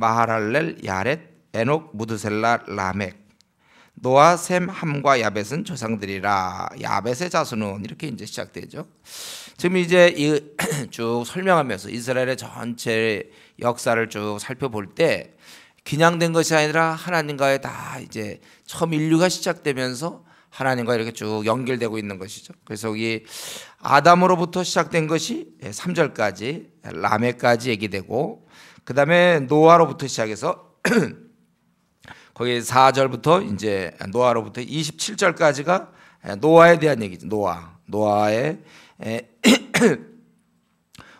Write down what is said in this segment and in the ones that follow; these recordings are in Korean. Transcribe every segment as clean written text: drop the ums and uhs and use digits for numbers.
마하랄렐, 야렛, 에녹, 무드셀라, 라멕. 노아, 셈, 함과 야벳은 조상들이라. 야벳의 자손은 이렇게 이제 시작되죠. 지금 이제 쭉 설명하면서 이스라엘의 전체 역사를 쭉 살펴볼 때 그냥 된 것이 아니라 하나님과의 다 이제 처음 인류가 시작되면서 하나님과 이렇게 쭉 연결되고 있는 것이죠. 그래서 여기 아담으로부터 시작된 것이 3절까지 라멕까지 얘기되고, 그 다음에 노아로부터 시작해서 거기 4절부터 이제 노아로부터 27절까지가 노아에 대한 얘기죠. 노아의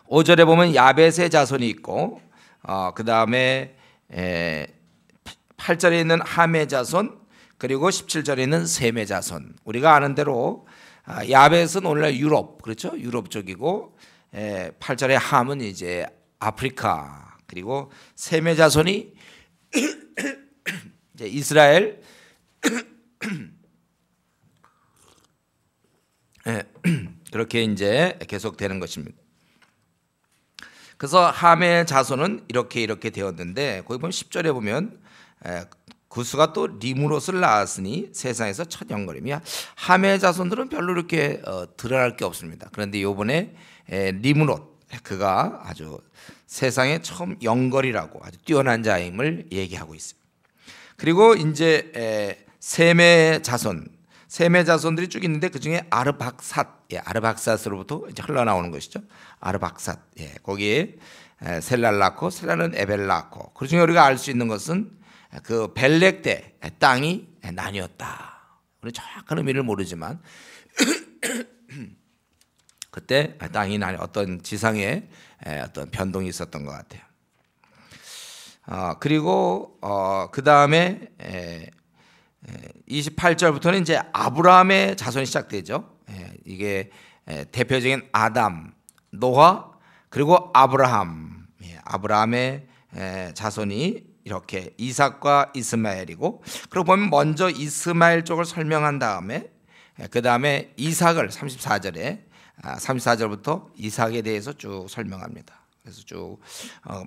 5절에 보면 야벳의 자손이 있고, 그 다음에 8절에 있는 함의 자손, 그리고 17절에 있는 셈의 자손. 우리가 아는 대로 야벳은 오늘날 유럽, 그렇죠? 유럽 쪽이고, 8절에 함은 이제 아프리카, 그리고 셈의 자손이 이제 이스라엘. 그렇게 이제 계속되는 것입니다. 그래서 함의 자손은 이렇게 되었는데, 거기 보면 10절에 보면 구스가 또 리므롯을 낳았으니 세상에서 첫 영걸이며, 함의 자손들은 별로 이렇게 드러날 게 없습니다. 그런데 이번에 리므롯, 그가 아주 세상의 처음 영걸이라고 아주 뛰어난 자임을 얘기하고 있습니다. 그리고 이제 셈의 자손들이 쭉 있는데, 그 중에 아르박삿으로부터 이제 흘러나오는 것이죠. 아르박삿. 거기에 셀라를 낳고, 셀라는 에벨을 낳고. 그 중에 우리가 알 수 있는 것은 그 벨렉 때 땅이 나뉘었다. 우리 정확한 의미를 모르지만 그때 땅이 어떤 지상에 어떤 변동이 있었던 것 같아요. 그리고 그 다음에 28절부터는 이제 아브라함의 자손이 시작되죠. 이게 대표적인 아담, 노아, 그리고 아브라함. 아브라함의 자손이 이렇게 이삭과 이스마엘이고, 그리고 보면 먼저 이스마엘 쪽을 설명한 다음에 그 다음에 이삭을 34절부터 이삭에 대해서 쭉 설명합니다. 그래서 쭉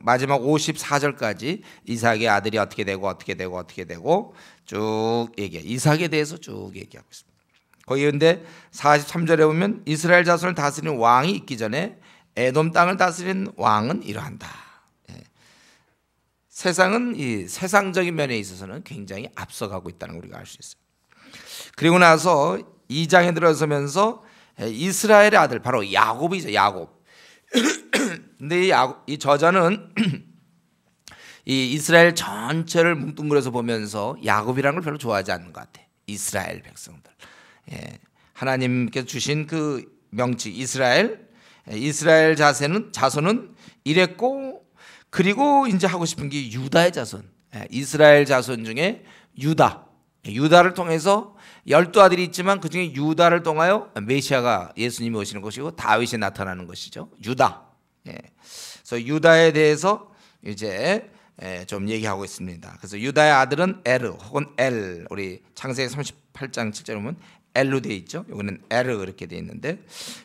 마지막 54절까지 이삭의 아들이 어떻게 되고 쭉 얘기해. 이삭에 대해서 쭉 얘기하고 있습니다. 거기 근데 43절에 보면 이스라엘 자손을 다스리는 왕이 있기 전에 에돔 땅을 다스리는 왕은 이러한다. 세상은 이 세상적인 면에 있어서는 굉장히 앞서가고 있다는 걸 우리가 알 수 있어요. 그리고 나서 2장에 들어서면서 이스라엘의 아들, 바로 야곱이죠. 야곱. 근데 이 저자는 이 이스라엘 전체를 뭉뚱그려서 보면서 야곱이라는 걸 별로 좋아하지 않는 것 같아. 이스라엘 백성들. 하나님께서 주신 그 명칭 이스라엘 자손은 이랬고, 그리고 이제 하고 싶은 게 유다의 자손. 이스라엘 자손 중에 유다를 통해서 12아들이 있지만 그 중에 유다를 통하여 메시아가 예수님이 오시는 것이고 다윗이 나타나는 것이죠. 유다. 그래서 유다에 대해서 이제 좀 얘기하고 있습니다. 그래서 유다의 아들은 에르 혹은 엘, 우리 창세기 38장 7절에 보면 엘로 되어 있죠. 여기는 에르 이렇게 되어 있는데,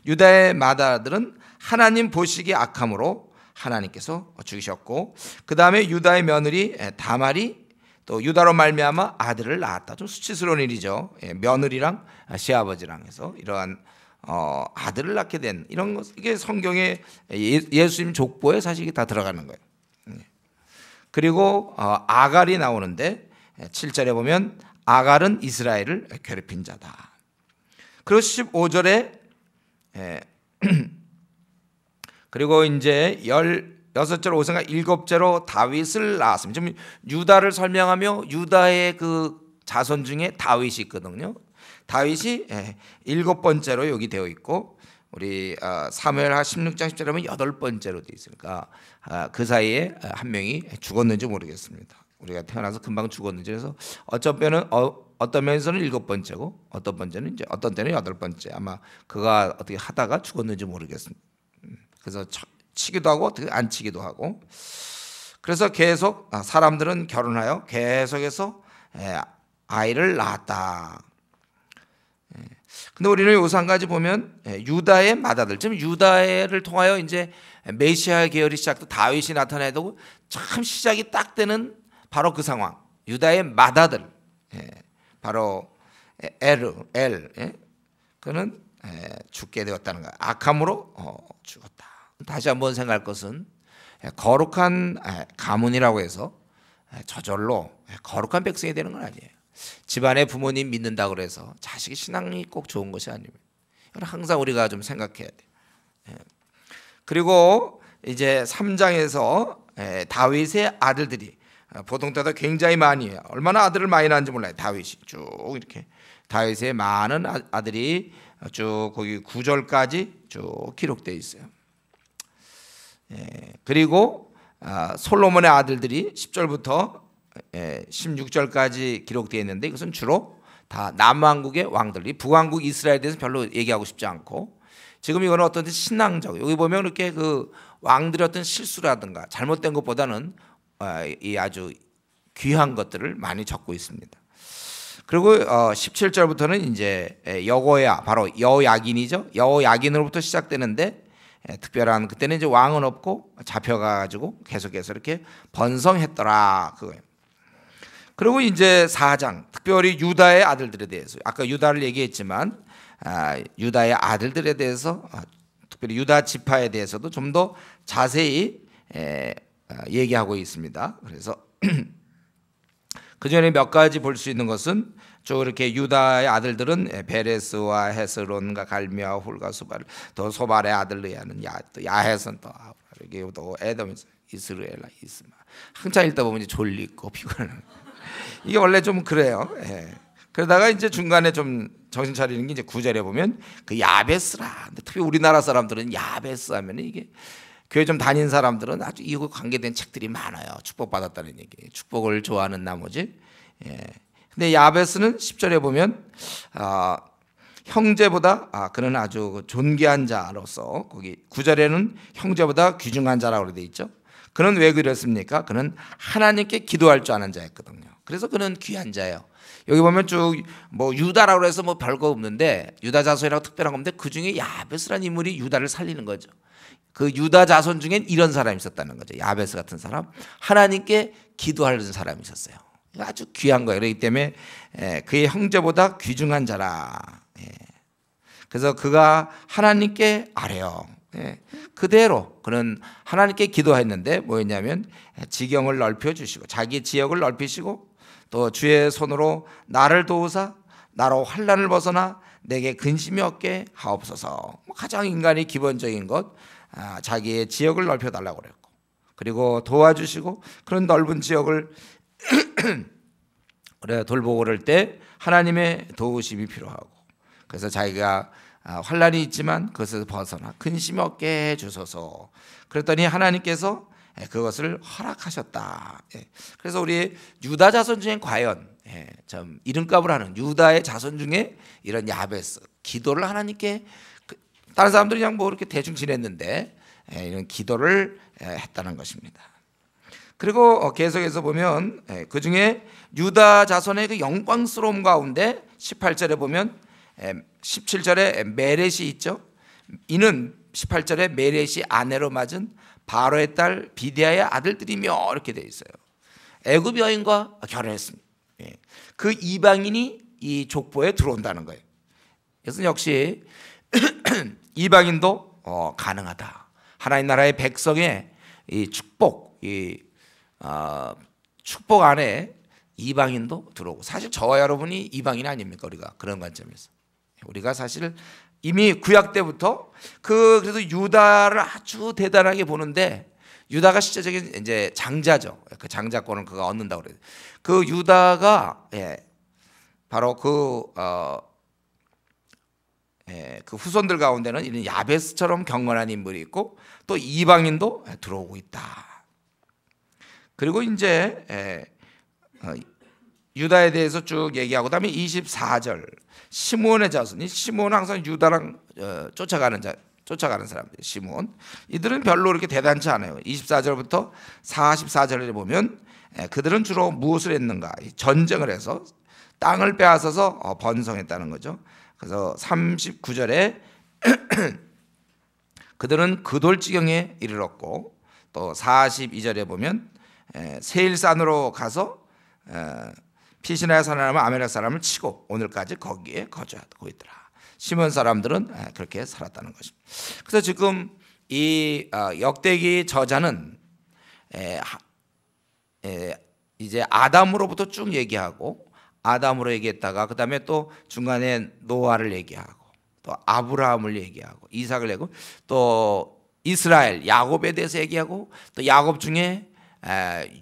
유다의 맏아들은 하나님 보시기에 악함으로 하나님께서 죽이셨고, 그 다음에 유다의 며느리 다말이 또 유다로 말미암아 아들을 낳았다. 좀 수치스러운 일이죠. 며느리랑 시아버지랑 해서 이러한 아들을 낳게 된 이런 것, 이게 성경에 예수님 족보에 사실 이게 다 들어가는 거예요. 그리고 아갈이 나오는데 7절에 보면 아갈은 이스라엘을 괴롭힌 자다. 그리고 15절에 그리고 이제 16절 5절과 7절로 다윗을 낳았습니다. 지금 유다를 설명하며 유다의 그 자손 중에 다윗이 있거든요. 다윗이 7번째로 여기 되어 있고, 우리 사무엘하 16장 10절에 보면 8번째로 되어 있으니까 그 사이에 한 명이 죽었는지 모르겠습니다. 우리가 태어나서 금방 죽었는지, 그래서 어떤 면에서는 7번째고 어떤 번째는 이제 어떤 때는 8번째, 아마 그가 어떻게 하다가 죽었는지 모르겠습니다. 그래서 치기도 하고 어떻게 안 치기도 하고, 그래서 계속 사람들은 결혼하여 계속해서 아이를 낳았다. 근데 우리는 여기서 한 가지 보면 유다의 맏아들, 즉 유다를 통하여 이제 메시아 계열이 시작도 다윗이 나타나도 참 시작이 딱 되는 바로 그 상황. 유다의 맏아들, 바로 그는 죽게 되었다는 거야. 악함으로 죽었다. 다시 한번 생각할 것은 거룩한 가문이라고 해서 저절로 거룩한 백성이 되는 건 아니에요. 집안의 부모님 믿는다고 해서 자식의 신앙이 꼭 좋은 것이 아닙니다. 이건 항상 우리가 좀 생각해야 돼요. 그리고 이제 3장에서 다윗의 아들들이 보통 때도 굉장히 많이 해요. 얼마나 아들을 많이 낳은지 몰라요. 다윗이 쭉 이렇게 다윗의 많은 아들이 쭉 거기 9절까지 쭉 기록되어 있어요. 그리고 솔로몬의 아들들이 10절부터 16절까지 기록되어 있는데 이것은 주로 다 남왕국의 왕들이 북왕국 이스라엘에 대해서 별로 얘기하고 싶지 않고 지금 이거는 어떤 신앙적 여기 보면 이렇게 그 왕들의 어떤 실수라든가 잘못된 것보다는 이 아주 귀한 것들을 많이 적고 있습니다. 그리고 17절부터는 이제 여호야 바로 여야긴이죠. 여야긴으로부터 시작되는데 특별한 그때는 이제 왕은 없고 잡혀가지고 계속해서 이렇게 번성했더라 그거예요. 그리고 이제 4장 특별히 유다의 아들들에 대해서 아까 유다를 얘기했지만 유다의 아들들에 대해서 특별히 유다 지파에 대해서도 좀 더 자세히 얘기하고 있습니다. 그래서 그 전에 몇 가지 볼 수 있는 것은 쭉 이렇게 유다의 아들들은 베레스와 헤스론과 갈미와 훌과 수발 또 소발의 아들 르야는 또 야헤선 또 에돔 이스라엘 이스마 한참 읽다 보면 이제 졸리고 피곤한 이게 원래 좀 그래요. 그러다가 이제 중간에 좀 정신 차리는 게 이제 9절에 보면 그 야베스라. 근데 특히 우리나라 사람들은 야베스 하면 이게 교회 좀 다닌 사람들은 아주 이거 관계된 책들이 많아요. 축복받았다는 얘기. 축복을 좋아하는 나머지. 근데 야베스는 10절에 보면 형제보다 그는 아주 존귀한 자로서 거기 9절에는 형제보다 귀중한 자라고 되어 있죠. 그는 왜 그랬습니까? 그는 하나님께 기도할 줄 아는 자였거든요. 그래서 그는 귀한 자예요. 여기 보면 쭉 뭐 유다라고 해서 뭐 별거 없는데 유다 자손이라고 특별한 건데 그 중에 야베스라는 인물이 유다를 살리는 거죠. 그 유다 자손 중엔 이런 사람이 있었다는 거죠. 야베스 같은 사람, 하나님께 기도하는 사람이 있었어요. 아주 귀한 거예요. 그렇기 때문에 그의 형제보다 귀중한 자라. 그래서 그가 하나님께 아뢰어. 그대로 그는 하나님께 기도했는데 뭐였냐면 지경을 넓혀주시고 자기 지역을 넓히시고 또 주의 손으로 나를 도우사 나로 환난을 벗어나 내게 근심이 없게 하옵소서. 가장 인간의 기본적인 것 자기의 지역을 넓혀달라고 그랬고 그리고 도와주시고 그런 넓은 지역을 돌보고 그럴 때 하나님의 도우심이 필요하고 그래서 자기가 환난이 있지만 그것에서 벗어나 근심이 없게 해주소서. 그랬더니 하나님께서 그것을 허락하셨다. 그래서 우리 유다 자손 중에 과연 좀 이름값을 하는 유다의 자손 중에 이런 야베스 기도를 하나님께 다른 사람들이 그냥 뭐 이렇게 대충 지냈는데 이런 기도를 했다는 것입니다. 그리고 계속해서 보면 그 중에 유다 자손의 그 영광스러움 가운데 18절에 보면 17절에 메렛이 있죠. 이는 18절에 메렛이 아내로 맞은 바로의 딸 비디아의 아들들이며 이렇게 되어 있어요. 애굽 여인과 결혼했습니다. 그 이방인이 이 족보에 들어온다는 거예요. 그래서 역시 이방인도 가능하다. 하나님 나라의 백성의 이 축복, 축복 안에 이방인도 들어오고 사실 저와 여러분이 이방인 아닙니까? 우리가 그런 관점에서 우리가 사실 이미 구약 때부터 그래서 유다를 아주 대단하게 보는데 유다가 실제적인 이제 장자죠. 그 장자권을 그가 얻는다고 그래요. 그 유다가 바로 그 후손들 가운데는 이런 야베스처럼 경건한 인물이 있고 또 이방인도 들어오고 있다. 그리고 이제 유다에 대해서 쭉 얘기하고 그다음에 24절 시므온의 자손. 시므온은 항상 유다랑 쫓아가는 사람들. 시므온 이들은 별로 그렇게 대단치 않아요. 24절부터 44절에 보면 그들은 주로 무엇을 했는가? 전쟁을 해서 땅을 빼앗아서 번성했다는 거죠. 그래서 39절에 그들은 그돌지경에 이르렀고 또 42절에 보면 세일산으로 가서 피시나야 사람은 아멜렉 사람을 치고 오늘까지 거기에 거주하고 있더라. 시몬 사람들은 그렇게 살았다는 것입니다. 그래서 지금 이 역대기 저자는 이제 아담으로부터 쭉 얘기하고 아담으로 얘기했다가 그 다음에 또 중간에 노아를 얘기하고 또 아브라함을 얘기하고 이삭을 얘기하고 또 이스라엘 야곱에 대해서 얘기하고 또 야곱 중에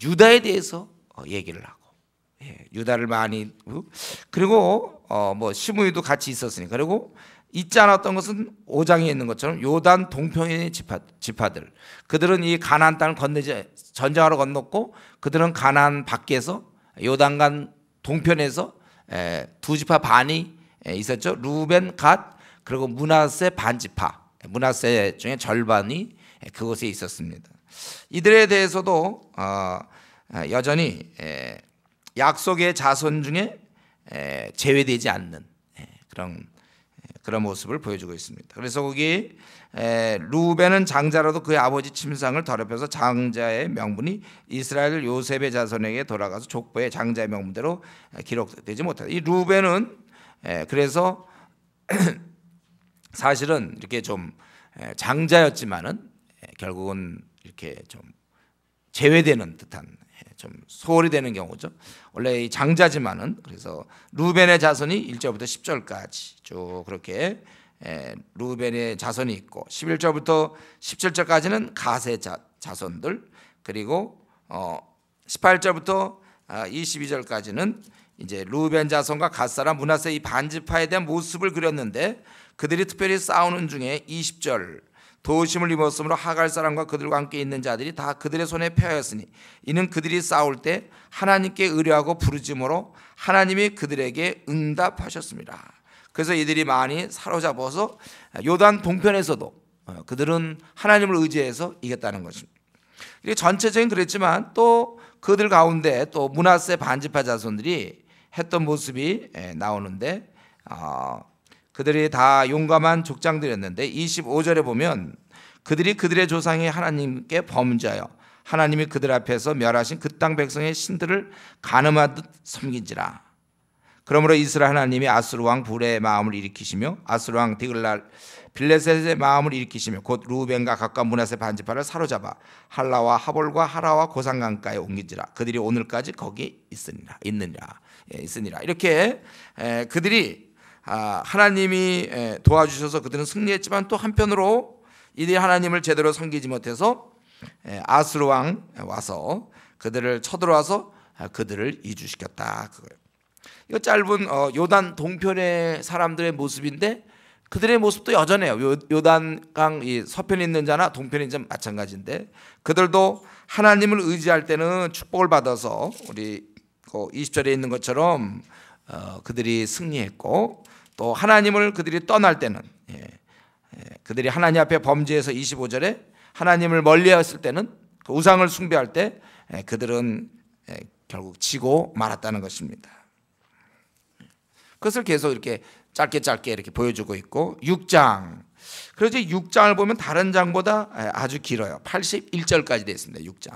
유다에 대해서 얘기를 하고 유다를 많이 그리고 뭐 시므이도 같이 있었으니 그리고 잊지 않았던 것은 5장에 있는 것처럼 요단 동편의 지파들 그들은 이 가나안 땅을 건너지 전쟁하러 건넜고 그들은 가나안 밖에서 요단강 동편에서 두 지파 반이 있었죠. 루벤, 갓 그리고 므낫세 반지파 므낫세 중에 절반이 그곳에 있었습니다. 이들에 대해서도 여전히 약속의 자손 중에 제외되지 않는 그런 모습을 보여주고 있습니다. 그래서 거기 루벤은 장자라도 그의 아버지 침상을 더럽혀서 장자의 명분이 이스라엘 요셉의 자손에게 돌아가서 족보의 장자의 명분대로 기록되지 못하다. 이 루벤은 그래서 사실은 이렇게 좀 장자였지만은 결국은 이렇게 좀 제외되는 듯한 좀 소홀히 되는 경우죠. 원래 이 장자지만은 그래서 루벤의 자손이 1절부터 10절까지 쭉 그렇게 루벤의 자손이 있고 11절부터 17절까지는 갓의 자손들 그리고 18절부터 22절까지는 이제 루벤 자손과 갓 사람 므낫세 이 반지파에 대한 모습을 그렸는데 그들이 특별히 싸우는 중에 20절 도심을 입었으므로 하갈 사람과 그들과 함께 있는 자들이 다 그들의 손에 패하였으니 이는 그들이 싸울 때 하나님께 의뢰하고 부르짖음으로 하나님이 그들에게 응답하셨습니다. 그래서 이들이 많이 사로잡아서 요단 동편에서도 그들은 하나님을 의지해서 이겼다는 것입니다. 이게 전체적인 그랬지만 또 그들 가운데 또 므낫세 반지파 자손들이 했던 모습이 나오는데 그들이 다 용감한 족장들이었는데 25절에 보면 그들이 그들의 조상이 하나님께 범죄하여 하나님이 그들 앞에서 멸하신 그 땅 백성의 신들을 간음하듯 섬긴지라. 그러므로 이스라엘 하나님이 아수르 왕 불의 마음을 일으키시며 아수르 왕 디글랄 빌레셋의 마음을 일으키시며 곧 루벤과 갓과 므낫세 반지파를 사로잡아 할라와 하볼과 하라와 고산강가에 옮긴지라. 그들이 오늘까지 거기 있으니라 이렇게 그들이 하나님이 도와주셔서 그들은 승리했지만 또 한편으로 이들이 하나님을 제대로 섬기지 못해서 아수르 왕 와서 그들을 쳐들어와서 그들을 이주시켰다. 그거예요. 이거 짧은 요단 동편의 사람들의 모습인데 그들의 모습도 여전해요. 요단강 이 서편에 있는 자나 동편에 있는 자 마찬가지인데 그들도 하나님을 의지할 때는 축복을 받아서 우리 20절에 있는 것처럼 그들이 승리했고 또 하나님을 그들이 떠날 때는 그들이 하나님 앞에 범죄해서 25절에 하나님을 멀리했을 때는 그 우상을 숭배할 때 그들은 결국 지고 말았다는 것입니다. 그것을 계속 이렇게 짧게 이렇게 보여주고 있고 6장 그래서 6장을 보면 다른 장보다 아주 길어요. 81절까지 되어 있습니다. 6장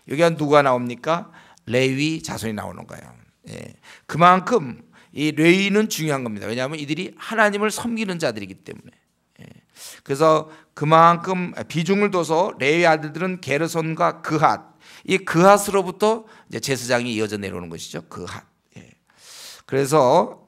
여기 누가 나옵니까? 레위 자손이 나오는 거예요. 그만큼 이 레위는 중요한 겁니다. 왜냐하면 이들이 하나님을 섬기는 자들이기 때문에. 그래서 그만큼 비중을 둬서 레위 아들들은 게르손과 그핫, 이 그핫으로부터 이제 제사장이 이어져 내려오는 것이죠. 그핫. 그래서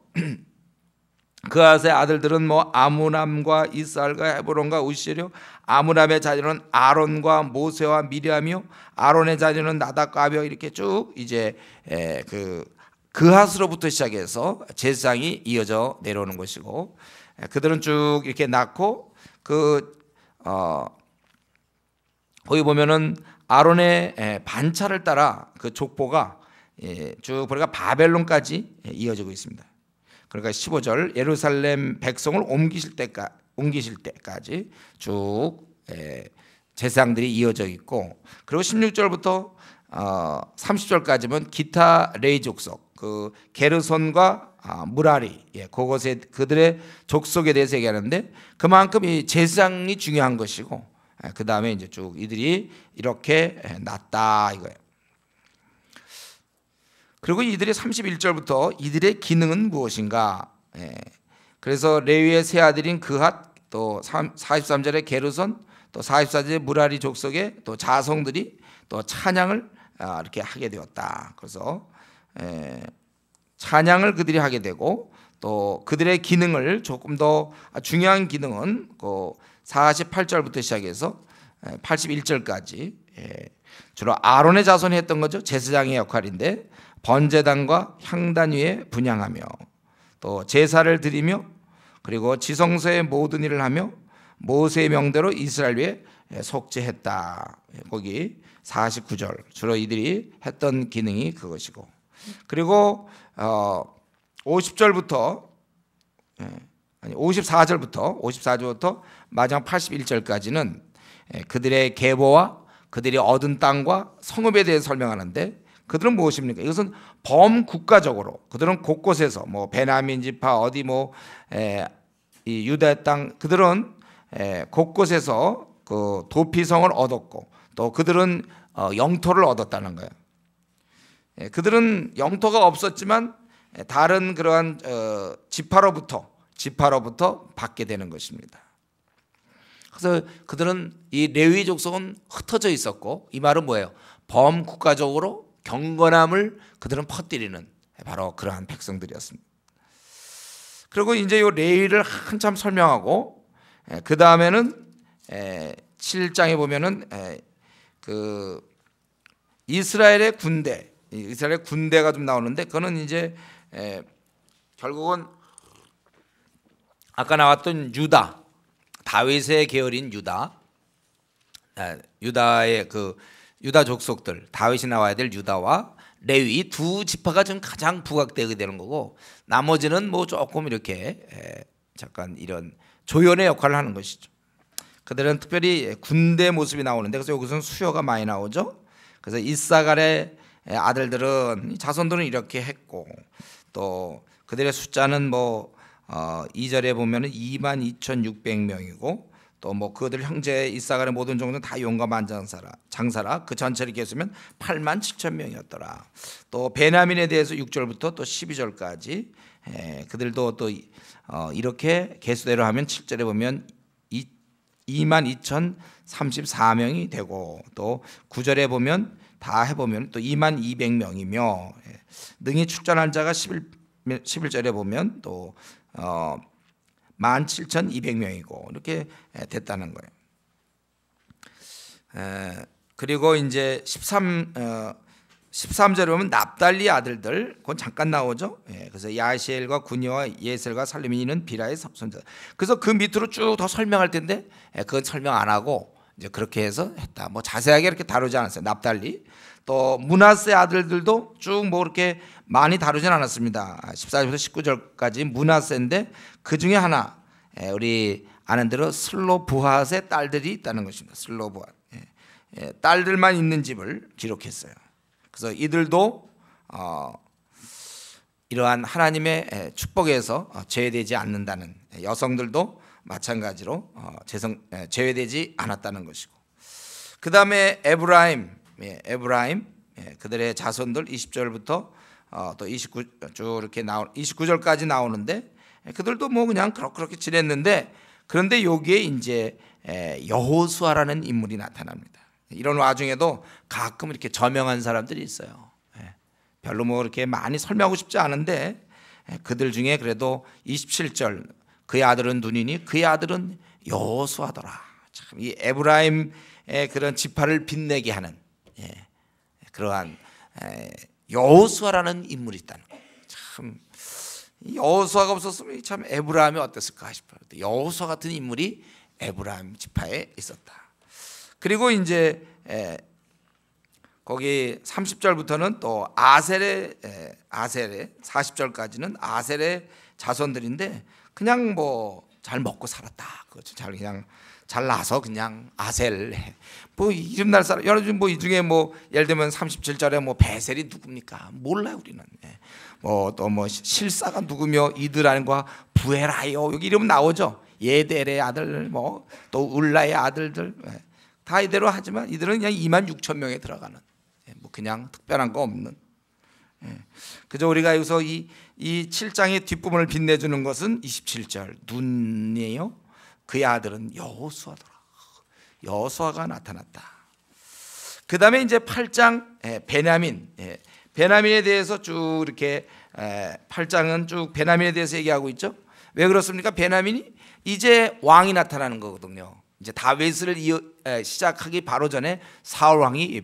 그핫의 아들들은 뭐 아므람과 이스알과 헤브론과 우시려 아므람의 자녀는 아론과 모세와 미리암이요 아론의 자녀는 나답과 아비요 이렇게 쭉 이제 그핫으로부터 시작해서 제사장이 이어져 내려오는 것이고 그들은 쭉 이렇게 낳고 거기 보면은 아론의 반차를 따라 그 족보가 쭉 보니까 바벨론까지 이어지고 있습니다. 그러니까 15절 예루살렘 백성을 옮기실 때까지 쭉 제사장들이 이어져 있고 그리고 16절부터 30절까지면 기타 레위 족속 그 게르손과 무라리, 그곳에 그들의 족속에 대해서 얘기하는데 그만큼 이 제사장이 중요한 것이고 그 다음에 이제 쭉 이들이 이렇게 났다 이거예요. 그리고 이들의 31절부터 이들의 기능은 무엇인가? 그래서 레위의 세 아들인 그핫, 또 43절의 게르손, 또 44절의 무라리 족속의 또 자성들이 또 찬양을 이렇게 하게 되었다. 그래서 찬양을 그들이 하게 되고 또 그들의 기능을 조금 더 중요한 기능은 그 48절부터 시작해서 81절까지 주로 아론의 자손이 했던 거죠. 제사장의 역할인데 번제단과 향단 위에 분향하며 또 제사를 드리며 그리고 지성소의 모든 일을 하며 모세의 명대로 이스라엘 위에 속죄했다. 거기 49절 주로 이들이 했던 기능이 그것이고 그리고 50절부터 54절부터 마지막 81절까지는 그들의 계보와 그들이 얻은 땅과 성읍에 대해 설명하는데 그들은 무엇입니까? 이것은 범국가적으로 그들은 곳곳에서 뭐 베냐민 지파 어디 이 유다의 땅 그들은 곳곳에서 그 도피성을 얻었고 또 그들은 영토를 얻었다는 거예요. 그들은 영토가 없었지만 다른 그러한 지파로부터 받게 되는 것입니다. 그래서 그들은 이 레위 족속은 흩어져 있었고 이 말은 뭐예요? 범국가적으로 경건함을 그들은 퍼뜨리는 바로 그러한 백성들이었습니다. 그리고 이제 이 레위를 한참 설명하고 그 다음에는 7장에 보면은 그 이스라엘의 군대가 좀 나오는데 그거는 이제 결국은 아까 나왔던 유다 다윗의 계열인 유다의 그 유다 족속들 다윗이 나와야 될 유다와 레위 두 지파가 좀 가장 부각되게 되는 거고 나머지는 뭐 조금 이렇게 잠깐 이런 조연의 역할을 하는 것이죠. 그들은 특별히 군대 모습이 나오는데 그래서 여기서는 수요가 많이 나오죠. 그래서 이사갈의 아들들은 자손들은 이렇게 했고 또 그들의 숫자는 2절에 보면은 22,600명이고 또 그들 형제 이사갈의 모든 종들은 다 용감한 장사라 그 전체를 계수하면 87,000명이었더라. 또 베냐민에 대해서 6절부터 또 12절까지 그들도 또 이렇게 계수대로 하면 7절에 보면 22,034명이 되고 또 9절에 보면 다 해보면 또 22,200명이며 능히 출전한 자가 11절에 보면 또 17,200명이고 이렇게 됐다는 거예요. 그리고 이제 13절에 보면 납달리 아들들 그건 잠깐 나오죠. 그래서 야시엘과 구니와 예셀과 살루미는 비라의 손자. 그래서 그 밑으로 쭉 더 설명할 텐데 그건 설명 안 하고 이제 그렇게 해서 했다. 자세하게 이렇게 다루지 않았어요. 납달리 또 므낫세 아들들도 쭉 이렇게 많이 다루진 않았습니다. 14절부터 19절까지 므낫세인데 그 중에 하나 우리 아는 대로 슬로브핫의 딸들이 있다는 것입니다. 슬로브핫 딸들만 있는 집을 기록했어요. 그래서 이들도 이러한 하나님의 축복에서 제외되지 않는다는 여성들도 마찬가지로 제외되지 않았다는 것이고 그 다음에 에브라임 그들의 자손들 20절부터 또 29 쭉 이렇게 29절까지 나오는데 그들도 그냥 그렇게 지냈는데 그런데 여기에 이제 여호수아라는 인물이 나타납니다. 이런 와중에도 가끔 이렇게 저명한 사람들이 있어요. 별로 이렇게 많이 설명하고 싶지 않은데 그들 중에 그래도 27절 그의 아들은 눈이니 그의 아들은 여호수아더라. 참 이 에브라임의 그런 지파를 빛내게 하는 그러한 여호수아라는 인물이 있다는 거예요. 참 여호수아가 없었으면 참 에브라임이 어땠을까 싶어요. 여호수아 같은 인물이 에브라임 지파에 있었다. 그리고 이제 거기 30절부터는 또 아셀의 40절까지는 아셀의 자손들인데 그냥 잘 먹고 살았다. 그렇죠. 잘 그냥 잘나서 그냥 아셀 뭐 이름 날 사람 여러분 뭐 이 중에 뭐 예를 들면 37절에 뭐 베셀이 누굽니까? 몰라요 우리는. 뭐 또 뭐 실사가 누구며 이드란과 부에라요 여기 이름 나오죠. 예델의 아들 뭐 또 울라의 아들들 다 이대로 하지만 이들은 그냥 26,000명에 들어가는 뭐 그냥 특별한 거 없는 그저 우리가 여기서 이 7장의 뒷부분을 빛내주는 것은 27절 눈이에요. 그의 아들은 여호수아더라. 여호수아가 나타났다. 그 다음에 이제 8장 베냐민 베냐민에 대해서 쭉 이렇게 8장은 쭉 베냐민에 대해서 얘기하고 있죠. 왜 그렇습니까? 베냐민이 이제 왕이 나타나는 거거든요. 이제 다윗을 시작하기 바로 전에 사울 왕이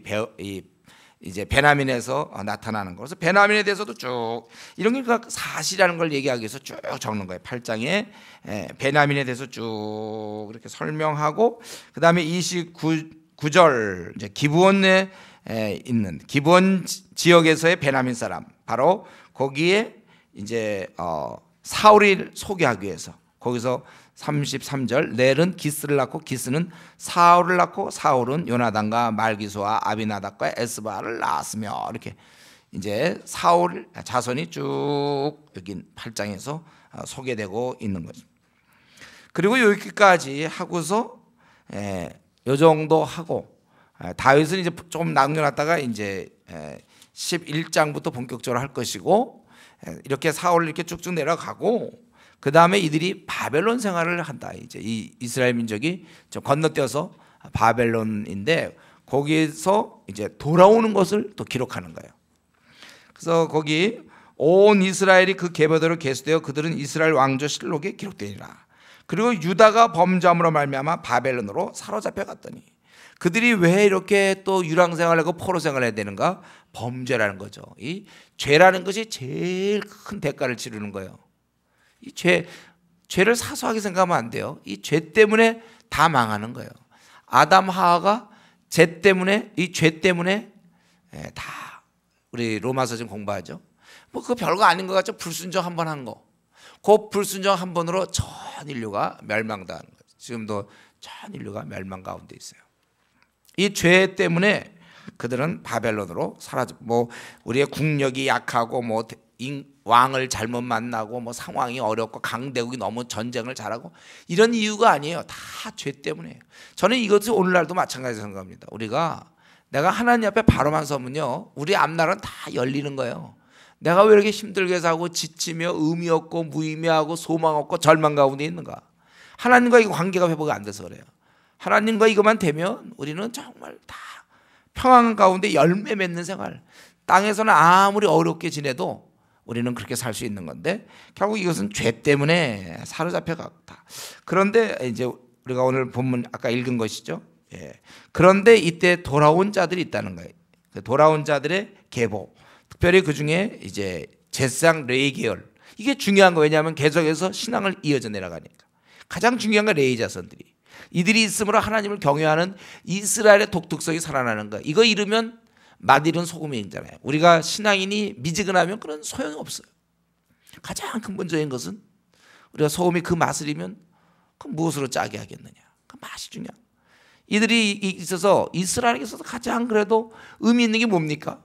이제 베냐민에서 나타나는 거라서 베냐민에 대해서도 쭉 이런 게 사실이라는 걸 얘기하기 위해서 쭉 적는 거예요. 8장에 베냐민에 대해서 쭉 이렇게 설명하고 그 다음에 29절 이제 기브온에 있는 기브온 지역에서의 베냐민 사람 바로 거기에 이제 사울을 소개하기 위해서 거기서 33절 넬은 기스를 낳고 기스는 사울을 낳고 사울은 요나단과 말기수와 아비나답과 에스바를 낳았으며 이렇게 이제 사울 자손이 쭉 여기 8장에서 소개되고 있는 거죠. 그리고 여기까지 하고서 요 정도 하고 다윗은 이제 조금 남겨놨다가 이제 11장부터 본격적으로 할 것이고 이렇게 사울을 이렇게 쭉쭉 내려가고 그 다음에 이들이 바벨론 생활을 한다. 이제 이 이스라엘 민족이 좀 건너뛰어서 바벨론인데 거기에서 이제 돌아오는 것을 또 기록하는 거예요. 그래서 거기 온 이스라엘이 그 계보대로 계수되어 그들은 이스라엘 왕조 실록에 기록되니라. 그리고 유다가 범죄함으로 말미암아 바벨론으로 사로잡혀 갔더니 그들이 왜 이렇게 또 유랑 생활하고 포로 생활을 해야 되는가? 범죄라는 거죠. 이 죄라는 것이 제일 큰 대가를 치르는 거예요. 이 죄를 사소하게 생각하면 안 돼요. 이 죄 때문에 다 망하는 거예요. 아담 하와가 죄 때문에 이 죄 때문에 다 우리 로마서 좀 공부하죠. 뭐 그 별거 아닌 것 같죠. 불순종 한 번 한 거. 그 불순종 한 번으로 전 인류가 멸망당하는 거죠. 지금도 전 인류가 멸망 가운데 있어요. 이 죄 때문에 그들은 바벨론으로 사라져. 뭐 우리의 국력이 약하고 뭐 왕을 잘못 만나고 뭐 상황이 어렵고 강대국이 너무 전쟁을 잘하고 이런 이유가 아니에요. 다 죄 때문에. 저는 이것이 오늘날도 마찬가지로 생각합니다. 우리가 내가 하나님 앞에 바로만 서면요 우리 앞날은 다 열리는 거예요. 내가 왜 이렇게 힘들게 사고 지치며 의미 없고 무의미하고 소망 없고 절망 가운데 있는가? 하나님과 이 관계가 회복이 안 돼서 그래요. 하나님과 이것만 되면 우리는 정말 다 평안 가운데 열매 맺는 생활. 땅에서는 아무리 어렵게 지내도 우리는 그렇게 살 수 있는 건데 결국 이것은 죄 때문에 사로잡혀 갔다. 그런데 이제 우리가 오늘 본문 아까 읽은 것이죠. 그런데 이때 돌아온 자들이 있다는 거예요. 돌아온 자들의 계보. 특별히 그 중에 이제 제사장 레위 계열. 이게 중요한 거예요. 왜냐하면 계속해서 신앙을 이어져 내려가니까. 가장 중요한 건 레위 자손들이. 이들이 있으므로 하나님을 경외하는 이스라엘의 독특성이 살아나는 거예요. 이거 잃으면 맛 잃은 소금이잖아요. 우리가 신앙인이 미지근하면 그런 소용이 없어요. 가장 근본적인 것은 우리가 소금이 그 맛을 잃으면 그 무엇으로 짜게 하겠느냐. 그 맛이 중요한. 이들이 있어서 이스라엘에 있어서 가장 그래도 의미 있는 게 뭡니까?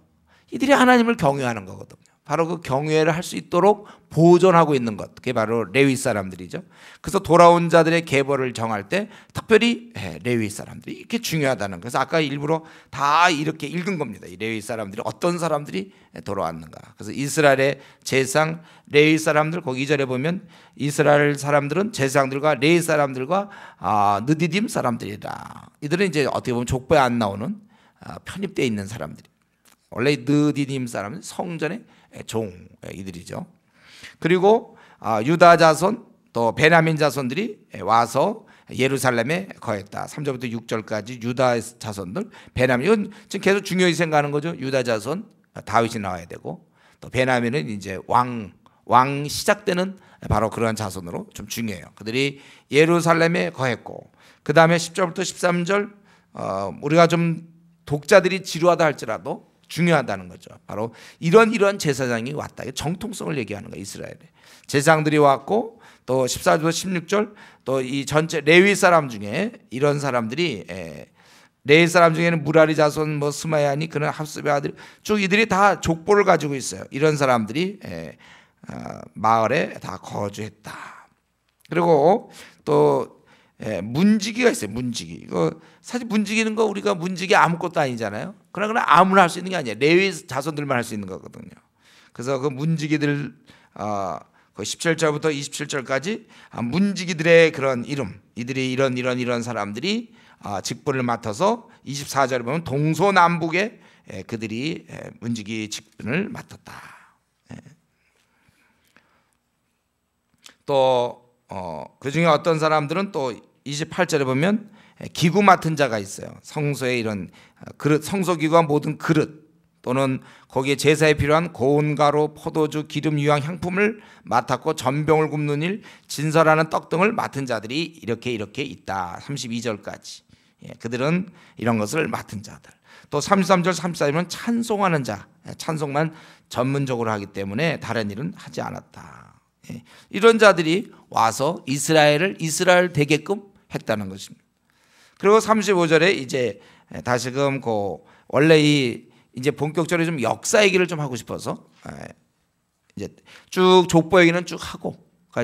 이들이 하나님을 경외하는 거거든요. 바로 그 경외를 할 수 있도록 보존하고 있는 것. 그게 바로 레위 사람들이죠. 그래서 돌아온 자들의 계보를 정할 때 특별히 레위 사람들이 이렇게 중요하다는. 그래서 아까 일부러 다 이렇게 읽은 겁니다. 이 레위 사람들이 어떤 사람들이 돌아왔는가. 그래서 이스라엘의 제사장 레위 사람들 거기 2절에 보면 이스라엘 사람들은 제사장들과 레위 사람들과 느디딤 사람들이다. 이들은 이제 어떻게 보면 족보에 안 나오는 편입되어 있는 사람들이. 원래 느디딤 사람은 성전의 종 이들이죠. 그리고 유다 자손 또 베냐민 자손들이 와서 예루살렘에 거했다. 3절부터 6절까지 유다 자손들 베냐민 이건 지금 계속 중요히 생각하는 거죠. 유다 자손 다윗이 나와야 되고 또 베냐민은 이제 왕 시작되는 바로 그러한 자손으로 좀 중요해요. 그들이 예루살렘에 거했고 그 다음에 10절부터 13절 우리가 좀 독자들이 지루하다 할지라도 중요하다는 거죠. 바로 이런 제사장이 왔다. 정통성을 얘기하는 거예요. 이스라엘에 제사장들이 왔고 또 14절부터 16절 또 이 전체 레위 사람 중에 이런 사람들이 레위 사람 중에는 무라리 자손 뭐 스마야니 그런 합습의 아들 쭉 이들이 다 족보를 가지고 있어요. 이런 사람들이 마을에 다 거주했다. 그리고 또 문지기가 있어요. 문지기. 이거 사실 문지기는 거 우리가 문지기 아무것도 아니잖아요. 그러나 아무나 할 수 있는 게 아니에요. 레위 자손들만 할 수 있는 거거든요. 그래서 그 문지기들 그 17절부터 27절까지 문지기들의 그런 이름, 이들이 이런 사람들이 직분을 맡아서 24절에 보면 동서남북에 그들이 문지기 직분을 맡았다. 또 그 중에 어떤 사람들은 또 28절에 보면 기구 맡은 자가 있어요. 성소에 이런 그릇, 성소기구와 모든 그릇 또는 거기에 제사에 필요한 고운 가루, 포도주, 기름, 유황, 향품을 맡았고 전병을 굽는 일, 진설하는 떡 등을 맡은 자들이 이렇게 있다. 32절까지. 그들은 이런 것을 맡은 자들. 또 33절, 34절은 찬송하는 자, 찬송만 전문적으로 하기 때문에 다른 일은 하지 않았다. 이런 자들이 와서 이스라엘 되게끔 했다는 것입니다. 그리고 35절에 이제 다시금 원래 이제 본격적으로 좀 역사 얘기를 좀 하고 싶어서 이제 쭉 족보 얘기는 쭉 하고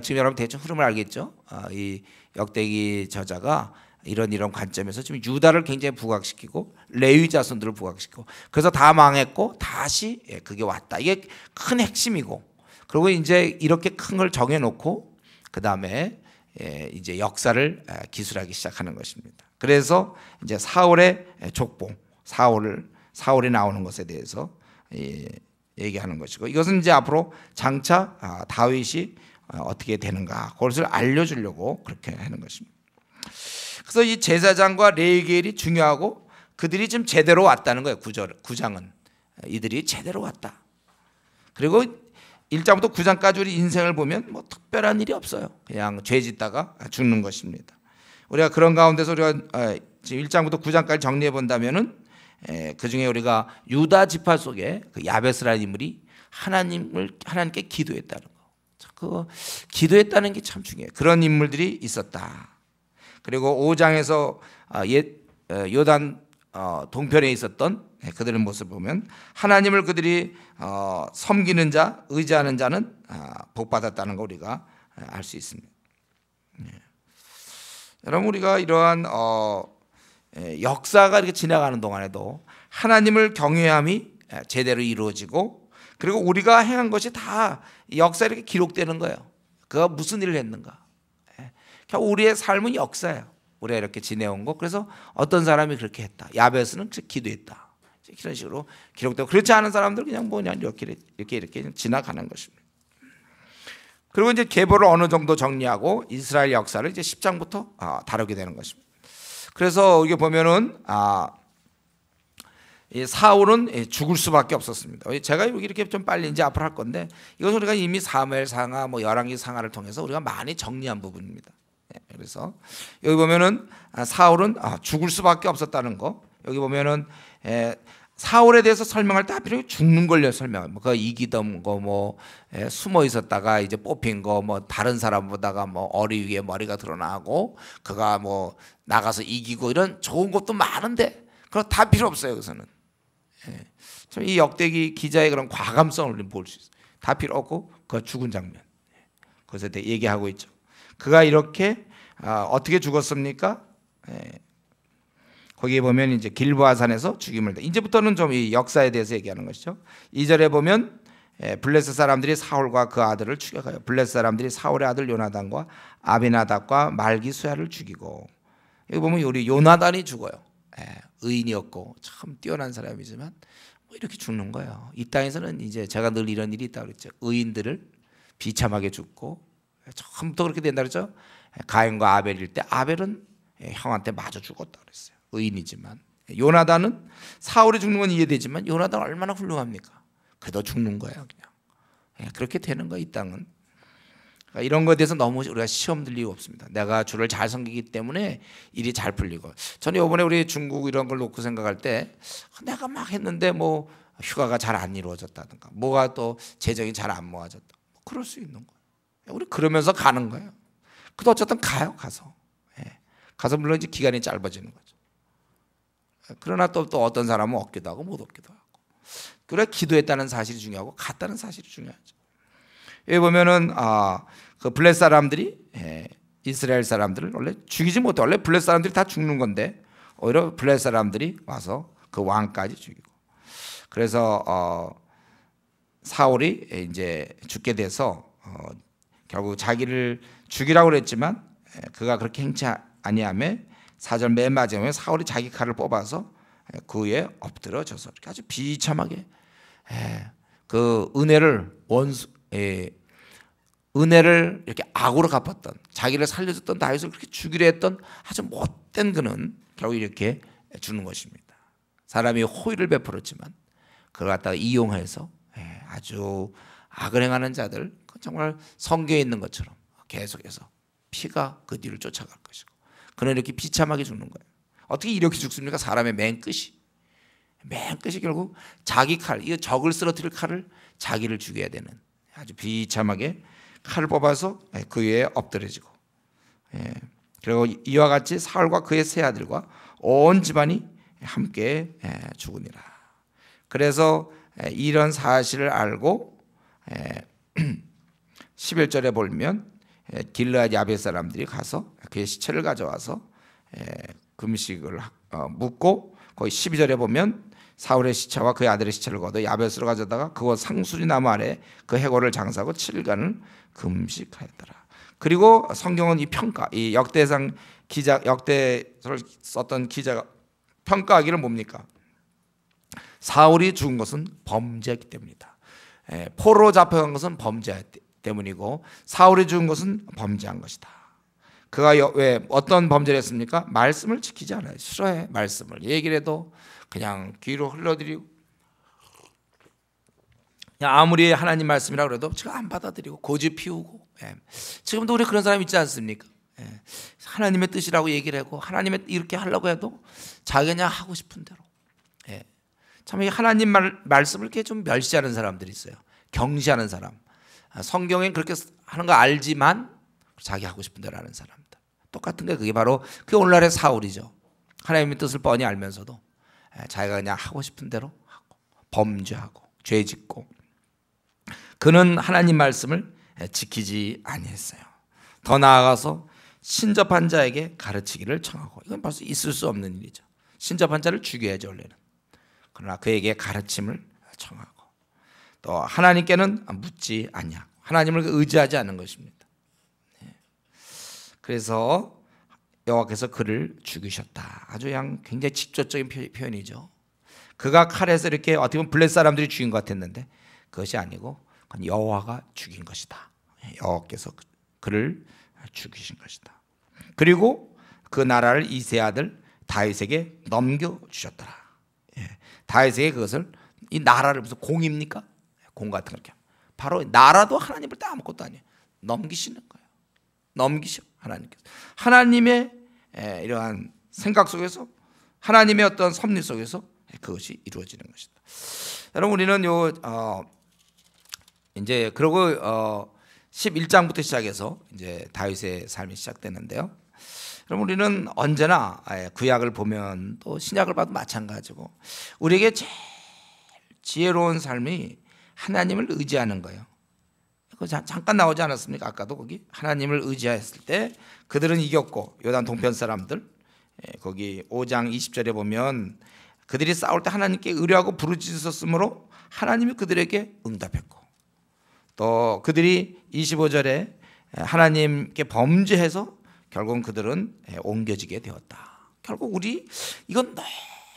지금 여러분 대충 흐름을 알겠죠? 이 역대기 저자가 이런 관점에서 지금 유다를 굉장히 부각시키고 레위 자손들을 부각시키고 그래서 다 망했고 다시 그게 왔다. 이게 큰 핵심이고 그리고 이제 이렇게 큰 걸 정해놓고 그 다음에 이제 역사를 기술하기 시작하는 것입니다. 그래서 이제 사울의 족보, 사울이 나오는 것에 대해서 얘기하는 것이고 이것은 이제 앞으로 장차 다윗이 어떻게 되는가 그것을 알려주려고 그렇게 하는 것입니다. 그래서 이 제사장과 레위계일이 중요하고 그들이 지금 제대로 왔다는 거예요. 9장은 이들이 제대로 왔다. 그리고 1장부터 9장까지 우리 인생을 보면 뭐 특별한 일이 없어요. 그냥 죄 짓다가 죽는 것입니다. 우리가 그런 가운데서 우리가 지금 1장부터 9장까지 정리해 본다면은 그 중에 우리가 유다 지파 속에 그 야베스라는 인물이 하나님께 기도했다는 거. 그 기도했다는 게 참 중요해요. 그런 인물들이 있었다. 그리고 5장에서 요단 동편에 있었던 그들의 모습을 보면 하나님을 그들이 섬기는 자, 의지하는 자는 복 받았다는 거 우리가 알 수 있습니다. 여러분 우리가 이러한 역사가 이렇게 지나가는 동안에도 하나님을 경외함이 제대로 이루어지고 그리고 우리가 행한 것이 다 역사에 이렇게 기록되는 거예요. 그가 무슨 일을 했는가. 우리의 삶은 역사예요. 우리가 이렇게 지내온 거. 그래서 어떤 사람이 그렇게 했다. 야베스는 기도했다. 이런 식으로 기록되고 그렇지 않은 사람들 그냥 이렇게 지나가는 것입니다. 그리고 이제 계보를 어느 정도 정리하고 이스라엘 역사를 이제 10장부터 다루게 되는 것입니다. 그래서 이게 보면은 이 사울은 죽을 수밖에 없었습니다. 제가 여기 이렇게 좀 빨리 이제 앞으로 할 건데 이것은 우리가 이미 사무엘 상하, 열왕기 상하를 통해서 우리가 많이 정리한 부분입니다. 그래서 여기 보면은 사울은 죽을 수밖에 없었다는 거. 여기 보면은 사울에 대해서 설명할 때 하필 죽는 걸 설명해요. 그 이기던 거, 숨어 있었다가 이제 뽑힌 거, 다른 사람보다가 어리 위에 머리가 드러나고, 그가 나가서 이기고 이런 좋은 것도 많은데, 그거 다 필요 없어요. 여기서는. 참 이 역대기 기자의 그런 과감성을 볼 수 있어요. 다 필요 없고, 그 죽은 장면. 그것에 대해 얘기하고 있죠. 그가 이렇게 어떻게 죽었습니까? 거기에 보면 이제 길보아산에서 죽임을 이제부터는 좀 이 역사에 대해서 얘기하는 것이죠. 2절에 보면 블레셋 사람들이 사울과 그 아들을 죽여가요. 블레셋 사람들이 사울의 아들 요나단과 아비나답과 말기수야를 죽이고 여기 보면 우리 요나단이 죽어요. 의인이었고 참 뛰어난 사람이지만 이렇게 죽는 거예요. 이 땅에서는 이제 제가 늘 이런 일이 있다고 그랬죠. 의인들을 비참하게 죽고 처음부터 그렇게 된다 그랬죠. 가인과 아벨일 때 아벨은 형한테 마저 죽었다 그랬어요. 의인이지만 요나단은 사울이 죽는 건 이해되지만 요나단 얼마나 훌륭합니까? 그래도 죽는 거예요. 그냥 그렇게 되는 거야 이 땅은. 그러니까 이런 것에 대해서 너무 우리가 시험 들 이유 없습니다. 내가 주를 잘 섬기기 때문에 일이 잘 풀리고. 저는 이번에 우리 중국 이런 걸 놓고 생각할 때 내가 막 했는데 휴가가 잘 안 이루어졌다든가 뭐가 또 재정이 잘 안 모아졌다. 그럴 수 있는 거예요. 우리 그러면서 가는 거예요. 그래도 어쨌든 가요. 가서 물론 이제 기간이 짧아지는 거죠. 그러나 또 어떤 사람은 얻기도 하고 못 얻기도 하고. 그래 기도했다는 사실이 중요하고 갔다는 사실이 중요하죠. 여기 보면은 그 블레 사람들이 이스라엘 사람들을 원래 죽이지 못해. 원래 블레 사람들이 다 죽는 건데 오히려 블레 사람들이 와서 그 왕까지 죽이고. 그래서 사울이 이제 죽게 돼서 결국 자기를 죽이라고 그랬지만 그가 그렇게 행치 아니하며 4절 맨 마지막에 사울이 자기 칼을 뽑아서 그 위에 엎드려져서 이렇게 아주 비참하게 그 은혜를 이렇게 악으로 갚았던, 자기를 살려줬던 다윗을 그렇게 죽이려 했던 아주 못된 그는 결국 이렇게 주는 것입니다. 사람이 호의를 베풀었지만 그걸 갖다가 이용해서 아주 악을 행하는 자들, 정말 성경에 있는 것처럼 계속해서 피가 그 뒤를 쫓아갈 것이고, 그는 이렇게 비참하게 죽는 거예요. 어떻게 이렇게 죽습니까? 사람의 맨 끝이 결국 자기 칼, 이 적을 쓰러뜨릴 칼을 자기를 죽여야 되는, 아주 비참하게 칼을 뽑아서 그 위에 엎드려지고, 그리고 이와 같이 사울과 그의 세 아들과 온 집안이 함께 죽으니라. 그래서 이런 사실을 알고 11절에 보면 길르앗 야벳 사람들이 가서 그의 시체를 가져와서 금식을 묻고, 거기 12절에 보면 사울의 시체와 그의 아들의 시체를 거둬 야벳으로 가져다가 그곳 상수리 나무 아래 그 해골을 장사하고 7일간을 금식하였더라. 그리고 성경은 이 평가, 이 역대상 기자, 역대서를 썼던 기자가 평가하기를 뭡니까? 사울이 죽은 것은 범죄했기 때문이다. 포로로 잡혀간 것은 범죄 때문이고 사울이 죽은 것은 범죄한 것이다. 그가 왜 어떤 범죄를 했습니까? 말씀을 지키지 않아요. 싫어해. 말씀을 얘기를 해도 그냥 귀로 흘러들이고, 그냥 아무리 하나님 말씀이라고 그래도 제가 안 받아들이고 고집 피우고. 지금도 우리 그런 사람 있지 않습니까? 하나님의 뜻이라고 얘기를 하고 하나님의 이렇게 하려고 해도 자기가 그냥 하고 싶은 대로. 참 하나님 말씀을 이렇게 좀 멸시하는 사람들이 있어요. 경시하는 사람. 성경엔 그렇게 하는 거 알지만 자기 하고 싶은 대로 하는 사람들. 똑같은 게 그게 바로 그게 오늘날의 사울이죠. 하나님의 뜻을 뻔히 알면서도 자기가 그냥 하고 싶은 대로 하고 범죄하고 죄짓고, 그는 하나님 말씀을 지키지 아니했어요. 더 나아가서 신접한 자에게 가르치기를 청하고, 이건 벌써 있을 수 없는 일이죠. 신접한 자를 죽여야죠 원래는. 그러나 그에게 가르침을 청하고, 또 하나님께는 묻지 아니하고 하나님을 의지하지 않는 것입니다. 그래서 여호와께서 그를 죽이셨다. 아주 그냥 굉장히 직접적인 표현이죠. 그가 칼에서 이렇게 어떻게 보면 블레 사람들이 죽인 것 같았는데 그것이 아니고 그건 여호와가 죽인 것이다. 여호와께서 그를 죽이신 것이다. 그리고 그 나라를 이세 아들 다윗에게 넘겨주셨더라. 다윗에게 그것을, 이 나라를 무슨 공입니까? 공 같은 거. 바로 나라도 하나님을 때 아무것도 아니에요. 넘기시는 거예요. 넘기셔 하나님께서. 하나님의 이러한 생각 속에서, 하나님의 어떤 섭리 속에서 그것이 이루어지는 것이다. 여러분, 우리는 이제 그러고 11장부터 시작해서 이제 다윗의 삶이 시작되는데요. 그럼 우리는 언제나 구약을 보면 또 신약을 봐도 마찬가지고, 우리에게 제일 지혜로운 삶이 하나님을 의지하는 거예요. 잠깐 나오지 않았습니까? 아까도 거기 하나님을 의지했을 때 그들은 이겼고, 요단 동편 사람들 거기 5장 20절에 보면 그들이 싸울 때 하나님께 의뢰하고 부르짖었으므로 하나님이 그들에게 응답했고, 또 그들이 25절에 하나님께 범죄해서 결국은 그들은 옮겨지게 되었다. 결국 우리 이건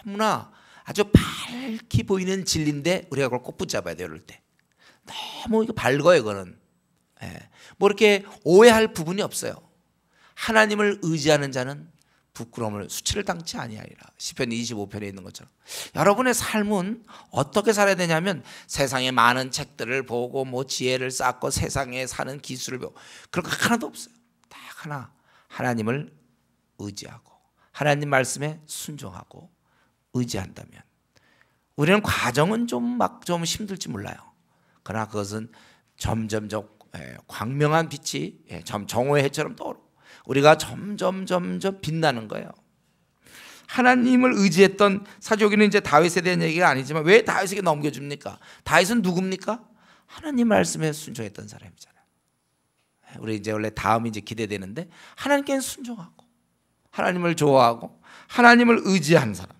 너무나 아주 밝게 보이는 진리인데 우리가 그걸 꼭 붙잡아야 돼요. 이럴 때 너무 이거 밝아요. 이거는 뭐 이렇게 오해할 부분이 없어요. 하나님을 의지하는 자는 부끄러움을 수치를 당치 아니하리라. 시편 25편에 있는 것처럼 여러분의 삶은 어떻게 살아야 되냐면, 세상에 많은 책들을 보고 뭐 지혜를 쌓고 세상에 사는 기술을 배우고 그런 거 하나도 없어요. 딱 하나, 하나님을 의지하고 하나님 말씀에 순종하고 의지한다면, 우리는 과정은 좀 힘들지 몰라요. 그러나 그것은 점점 광명한 빛이 정오의 해처럼 떠오르고 우리가 점점 빛나는 거예요. 하나님을 의지했던 사도기는 이제 다윗에 대한 얘기가 아니지만 왜 다윗에게 넘겨줍니까? 다윗은 누굽니까? 하나님 말씀에 순종했던 사람이잖아요. 우리 이제 원래 다음이 이제 기대되는데 하나님께 순종하고 하나님을 좋아하고 하나님을 의지하는 사람.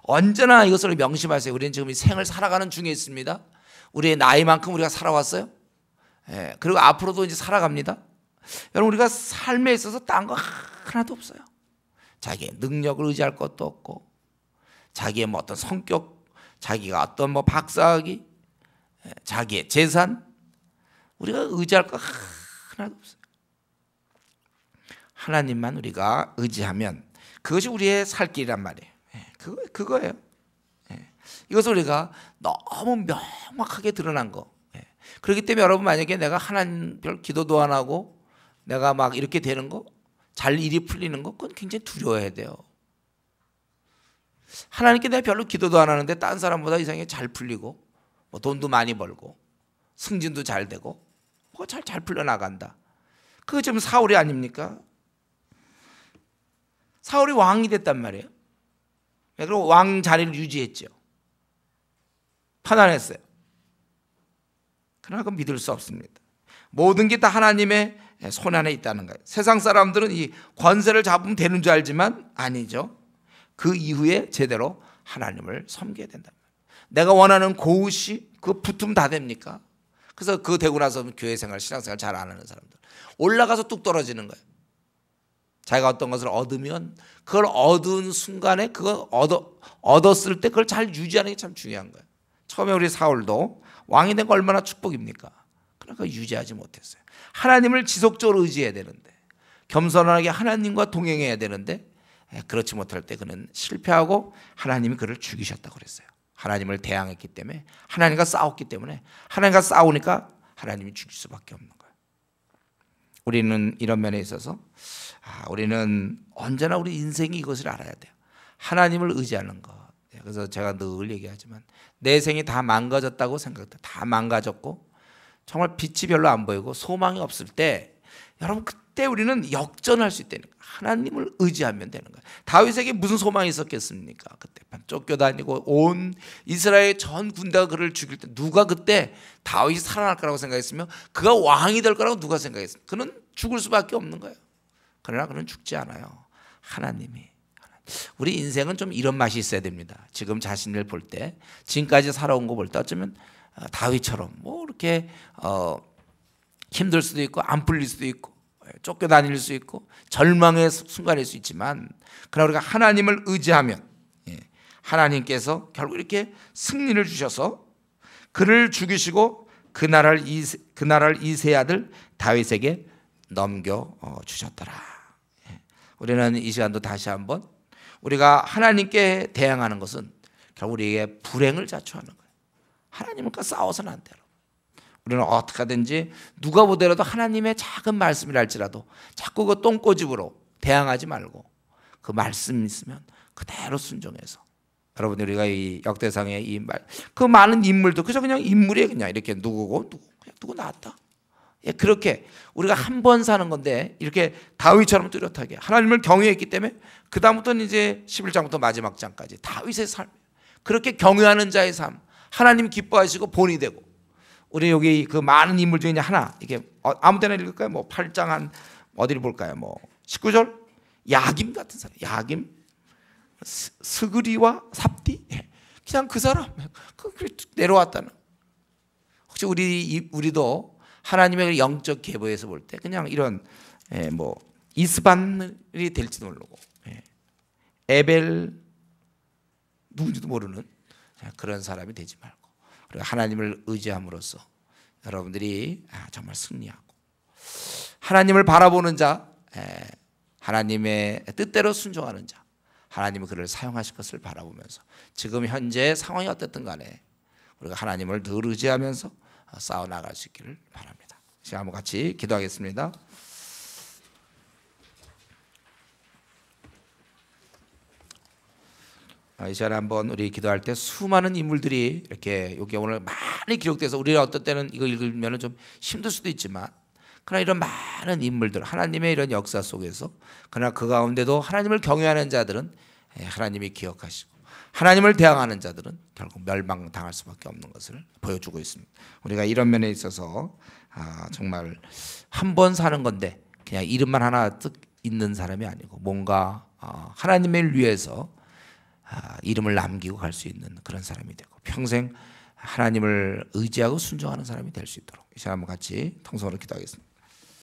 언제나 이것을 명심하세요. 우리는 지금 이 생을 살아가는 중에 있습니다. 우리의 나이만큼 우리가 살아왔어요. 그리고 앞으로도 이제 살아갑니다. 여러분 우리가 삶에 있어서 딴 거 하나도 없어요. 자기의 능력을 의지할 것도 없고 자기의 뭐 어떤 성격, 자기가 어떤 뭐 박사학위, 자기의 재산, 우리가 의지할 거 하나도 없어요. 하나님만 우리가 의지하면 그것이 우리의 살 길이란 말이에요. 그거예요. 이것을 우리가 너무 명확하게 드러난 거. 그렇기 때문에 여러분 만약에 내가 하나님 별 기도도 안 하고 내가 막 이렇게 되는 거, 잘 일이 풀리는 거, 그건 굉장히 두려워해야 돼요. 하나님께 내가 별로 기도도 안 하는데 딴 사람보다 이상하게 잘 풀리고 뭐 돈도 많이 벌고 승진도 잘 되고 뭐가 잘 풀려나간다. 그거 지금 사울이 아닙니까? 사울이 왕이 됐단 말이에요. 그리고 왕 자리를 유지했죠. 편안했어요. 그러나 그건 믿을 수 없습니다. 모든 게 다 하나님의 손 안에 있다는 거예요. 세상 사람들은 이 권세를 잡으면 되는 줄 알지만 아니죠. 그 이후에 제대로 하나님을 섬겨야 된다. 내가 원하는 고우시 그 붙으면 다 됩니까? 그래서 그거 되고 나서 교회 생활, 신앙생활 잘 안 하는 사람들 올라가서 뚝 떨어지는 거예요. 자기가 어떤 것을 얻으면 그걸 얻은 순간에 그걸 얻었을 때 그걸 잘 유지하는 게 참 중요한 거예요. 처음에 우리 사울도 왕이 된 거 얼마나 축복입니까? 그러니까 유지하지 못했어요. 하나님을 지속적으로 의지해야 되는데 겸손하게 하나님과 동행해야 되는데 그렇지 못할 때 그는 실패하고 하나님이 그를 죽이셨다고 그랬어요. 하나님을 대항했기 때문에, 하나님과 싸웠기 때문에, 하나님과 싸우니까 하나님이 죽일 수밖에 없는 거예요. 우리는 이런 면에 있어서 우리는 언제나 우리 인생이 이것을 알아야 돼요. 하나님을 의지하는 것. 그래서 제가 늘 얘기하지만 내 생이 다 망가졌다고 생각해. 다 망가졌고 정말 빛이 별로 안 보이고 소망이 없을 때 여러분 그때 우리는 역전할 수 있다니까. 하나님을 의지하면 되는 거예요. 다윗에게 무슨 소망이 있었겠습니까? 그때 쫓겨다니고 온 이스라엘 전 군대가 그를 죽일 때 누가 그때 다윗이 살아날 거라고 생각했으며 그가 왕이 될 거라고 누가 생각했습니까? 그는 죽을 수밖에 없는 거예요. 그러나 그는 죽지 않아요. 하나님이. 우리 인생은 좀 이런 맛이 있어야 됩니다. 지금 자신을 볼 때 지금까지 살아온 거 볼 때 어쩌면 다윗처럼 뭐 이렇게 힘들 수도 있고 안 풀릴 수도 있고 쫓겨다닐 수 있고 절망의 순간일 수 있지만 그러나 우리가 하나님을 의지하면 하나님께서 결국 이렇게 승리를 주셔서 그를 죽이시고 그 나라를 이세 아들 다윗에게 넘겨 주셨더라. 우리는 이 시간도 다시 한번 우리가 하나님께 대항하는 것은 결국 우리에게 불행을 자초하는 거예요. 하나님과 싸워서는 안 돼요. 우리는 어떻게 하든지 누가 보더라도 하나님의 작은 말씀이랄지라도 자꾸 그 똥꼬집으로 대항하지 말고 그 말씀 있으면 그대로 순종해서 여러분 우리가 이 역대상의 이 말 그 많은 인물도 그냥 인물이 그냥 이렇게 누구고 누구 나왔다. 그렇게 우리가 한 번 사는 건데 이렇게 다윗처럼 뚜렷하게 하나님을 경외했기 때문에 그 다음부터는 이제 11장부터 마지막 장까지 다윗의 삶 그렇게 경외하는 자의 삶 하나님 기뻐하시고 본이 되고 우리 여기 그 많은 인물 중에 하나 이게 아무 데나 읽을까요? 뭐 8장 한 어디를 볼까요? 뭐 19절 야김 같은 사람 야김 스그리와 삽디 그냥 그 사람 내려왔다는 혹시 우리도 하나님의 영적 계보에서 볼 때 그냥 이런 뭐 이스반이 될지도 모르고 에벨 누군지도 모르는 그런 사람이 되지 말고 그리고 하나님을 의지함으로써 여러분들이 정말 승리하고 하나님을 바라보는 자 하나님의 뜻대로 순종하는 자 하나님은 그를 사용하실 것을 바라보면서 지금 현재 상황이 어떻든 간에 우리가 하나님을 늘 의지하면서 싸워나갈 수 있기를 바랍니다. 시간 한번 같이 기도하겠습니다. 이 시간에 한번 우리 기도할 때 수많은 인물들이 이렇게 여기 오늘 많이 기록돼서 우리가 어떤 때는 이거 읽으면 좀 힘들 수도 있지만 그러나 이런 많은 인물들 하나님의 이런 역사 속에서 그러나 그 가운데도 하나님을 경외하는 자들은 하나님이 기억하시고 하나님을 대항하는 자들은 결국 멸망당할 수밖에 없는 것을 보여주고 있습니다. 우리가 이런 면에 있어서 정말 한 번 사는 건데 그냥 이름만 하나 뜻 있는 사람이 아니고 뭔가 하나님을 위해서 이름을 남기고 갈 수 있는 그런 사람이 되고 평생 하나님을 의지하고 순종하는 사람이 될 수 있도록 이 시간 한번 같이 통성으로 기도하겠습니다.